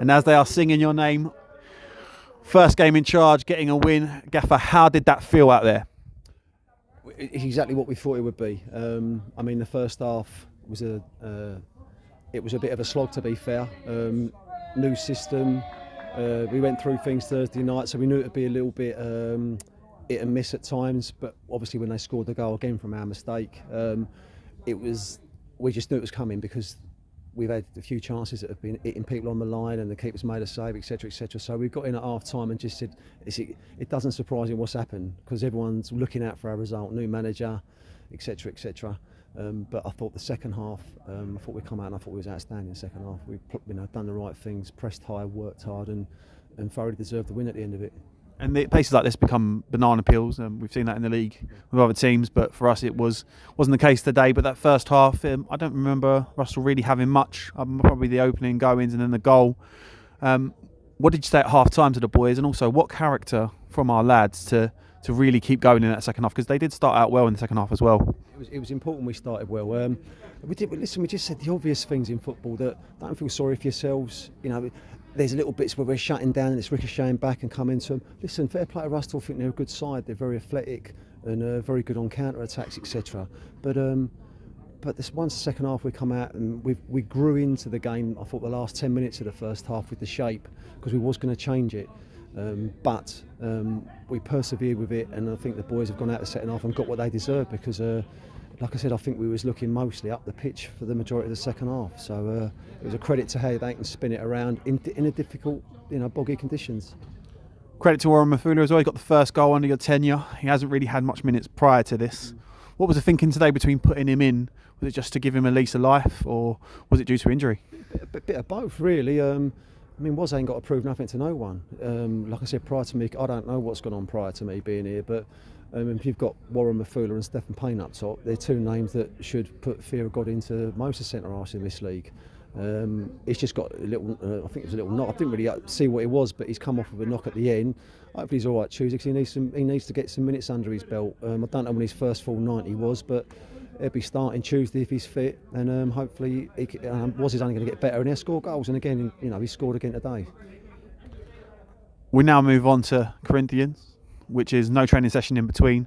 And as they are singing your name, first game in charge, getting a win. Gaffer, how did that feel out there? It's exactly what we thought it would be. I mean, the first half was it was a bit of a slog, to be fair. New system. We went through things Thursday night, so we knew it would be a little bit hit and miss at times. But obviously, when they scored the goal again from our mistake, we just knew it was coming because we've had a few chances that have been hitting people on the line and the keeper's made a save, etc., etc. So we got in at half time and just said, it doesn't surprise me what's happened because everyone's looking out for our result, new manager, etc., etc. But I thought the second half, I thought we'd come out and I thought we was outstanding in the second half. We've done the right things, pressed high, worked hard and thoroughly deserved the win at the end of it. And places like this become banana peels. We've seen that in the league with other teams, but for us it wasn't the case today. But that first half, I don't remember Rusthall really having much. Probably the opening goings and then the goal. What did you say at half time to the boys, and also what character from our lads to really keep going in that second half, because they did start out well in the second half as well? It was important we started well. We just said the obvious things in football, that don't feel sorry for yourselves. You know, there's little bits where we're shutting down and it's ricocheting back and coming to them. Listen, fair play to Rusthall. I think they're a good side. They're very athletic and very good on counter attacks, etc. But this once the second half we come out and we grew into the game. I thought the last 10 minutes of the first half with the shape, because we was going to change it. But we persevered with it, and I think the boys have gone out the second half and got what they deserve, because like I said, I think we was looking mostly up the pitch for the majority of the second half. So it was a credit to how they can spin it around in a difficult, boggy conditions. Credit to Warren Mafula as well. He got the first goal under your tenure. He hasn't really had much minutes prior to this. What was the thinking today between putting him in? Was it just to give him a lease of life, or was it due to injury? A bit of both, really. I mean, Woz ain't got to prove nothing to no one. Like I said, prior to me, I don't know what's gone on prior to me being here, but if you've got Warren Mafula and Stephen Payne up top, they're two names that should put fear of God into most of centre-halves in this league. He's just got a little, I think it was a little knock. I didn't really see what it was, but he's come off with a knock at the end. Hopefully he's all right Tuesday, because he needs to get some minutes under his belt. I don't know when his first full 90 was, but he'll be starting Tuesday if he's fit, and hopefully Woz is only going to get better and he'll score goals. And again, he scored again today. We now move on to Corinthians, which is no training session in between.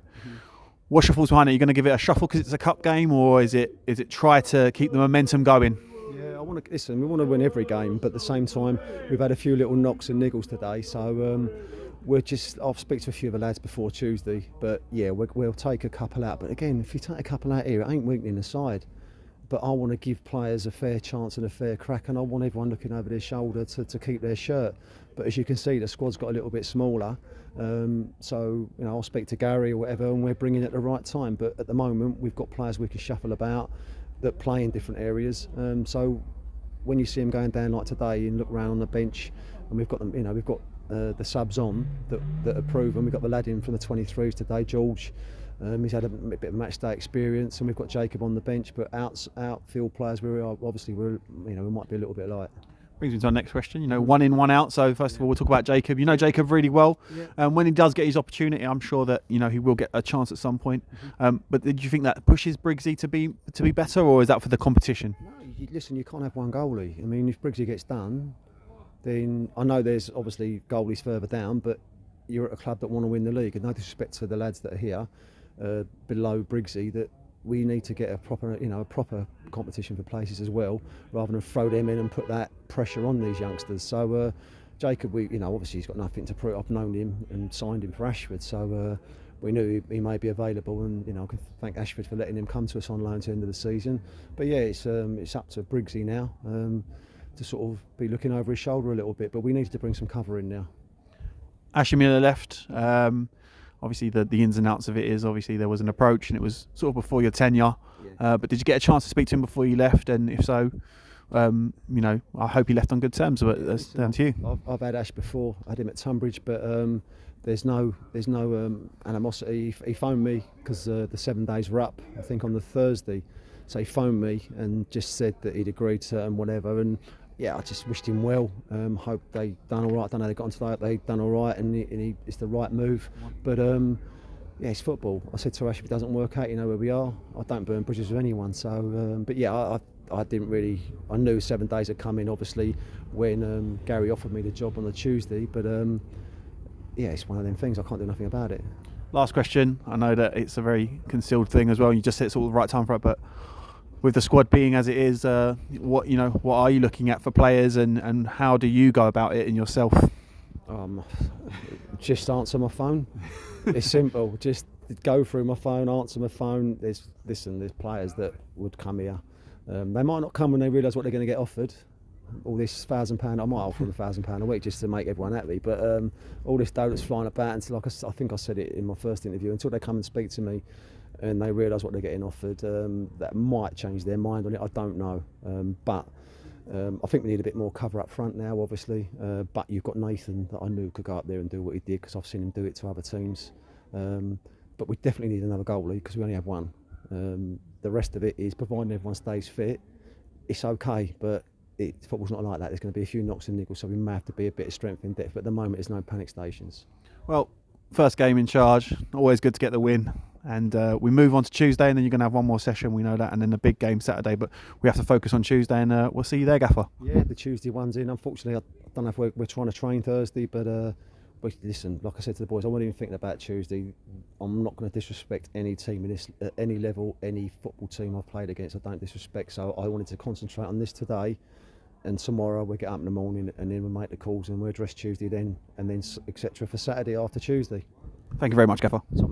What's your thoughts behind it? Are you going to give it a shuffle because it's a cup game, or is it try to keep the momentum going? Yeah, we want to win every game, but at the same time we've had a few little knocks and niggles today, so I'll speak to a few of the lads before Tuesday, but yeah, we'll take a couple out. But again, if you take a couple out here, it ain't weakening the side. But I want to give players a fair chance and a fair crack, and I want everyone looking over their shoulder to keep their shirt. But as you can see, the squad's got a little bit smaller, so I'll speak to Gary or whatever, and we're bringing it at the right time. But at the moment, we've got players we can shuffle about that play in different areas. So when you see them going down like today, and look around on the bench, and we've got them, we've got the subs on that are proven. We've got the lad in from the 23s today, George. He's had a bit of match day experience, and we've got Jacob on the bench. But outfield players, we might be a little bit light. Brings me to our next question. 1 in, 1 out. So first of all, we'll talk about Jacob. You know Jacob really well. Yeah. When he does get his opportunity, I'm sure that he will get a chance at some point. But did you think that pushes Briggsy to be better, or is that for the competition? No, listen, you can't have one goalie. I mean, if Briggsy gets done, then I know there's obviously goalies further down, but you're at a club that want to win the league. And no disrespect to the lads that are here below Briggsy, that we need to get a proper competition for places as well, rather than throw them in and put that pressure on these youngsters. So Jacob, obviously he's got nothing to prove. I've known him and signed him for Ashford, so we knew he may be available, and I can thank Ashford for letting him come to us on loan to the end of the season. But yeah, it's up to Briggsy now to sort of be looking over his shoulder a little bit, but we need to bring some cover in now. Ashley Miller left. Obviously, the ins and outs of it is obviously there was an approach, and it was sort of before your tenure. Yeah. But did you get a chance to speak to him before you left? And if so, I hope he left on good terms. But that's down to you. I've had Ash before. I had him at Tunbridge, but there's no animosity. He phoned me because the 7 days were up, I think, on the Thursday. So he phoned me and just said that he'd agreed to and whatever. And yeah, I just wished him well. Hope they done all right. I don't know how they got on today. They done all right, and it's the right move. But yeah, it's football. I said to Ash, if it doesn't work out, you know where we are. I don't burn bridges with anyone. So, but yeah, I didn't really. I knew 7 days had come in, obviously, when Gary offered me the job on the Tuesday. But yeah, it's one of them things. I can't do nothing about it. Last question. I know that it's a very concealed thing as well. You just said it's all the right time for it, but with the squad being as it is, what are you looking at for players, and how do you go about it in yourself? Just answer my phone. It's simple. Just go through my phone, answer my phone. There's players that would come here. They might not come when they realise what they're going to get offered. All this £1,000, I might offer them £1,000 a week just to make everyone happy. But all this dough that's flying about until, like I think I said it in my first interview, until they come and speak to me and they realise what they're getting offered, that might change their mind on it. I don't know. But I think we need a bit more cover up front now, obviously. But you've got Nathan that I knew could go up there and do what he did, because I've seen him do it to other teams. But we definitely need another goalie because we only have one. The rest of it is providing everyone stays fit. It's okay, but football's not like that. There's going to be a few knocks and niggles, so we may have to be a bit of strength in depth. But at the moment, there's no panic stations. Well, first game in charge, always good to get the win. And we move on to Tuesday, and then you're going to have one more session, we know that, and then the big game Saturday. But we have to focus on Tuesday, and we'll see you there, Gaffer. Yeah, the Tuesday one's in. Unfortunately, I don't know if we're trying to train Thursday, but listen, like I said to the boys, I wasn't even thinking about Tuesday. I'm not going to disrespect any team in this, at any level, any football team I've played against. I don't disrespect, so I wanted to concentrate on this today. And tomorrow we'll get up in the morning and then we'll make the calls and we'll address Tuesday then, and then etc. for Saturday after Tuesday. Thank you very much, Gaffer. Top man.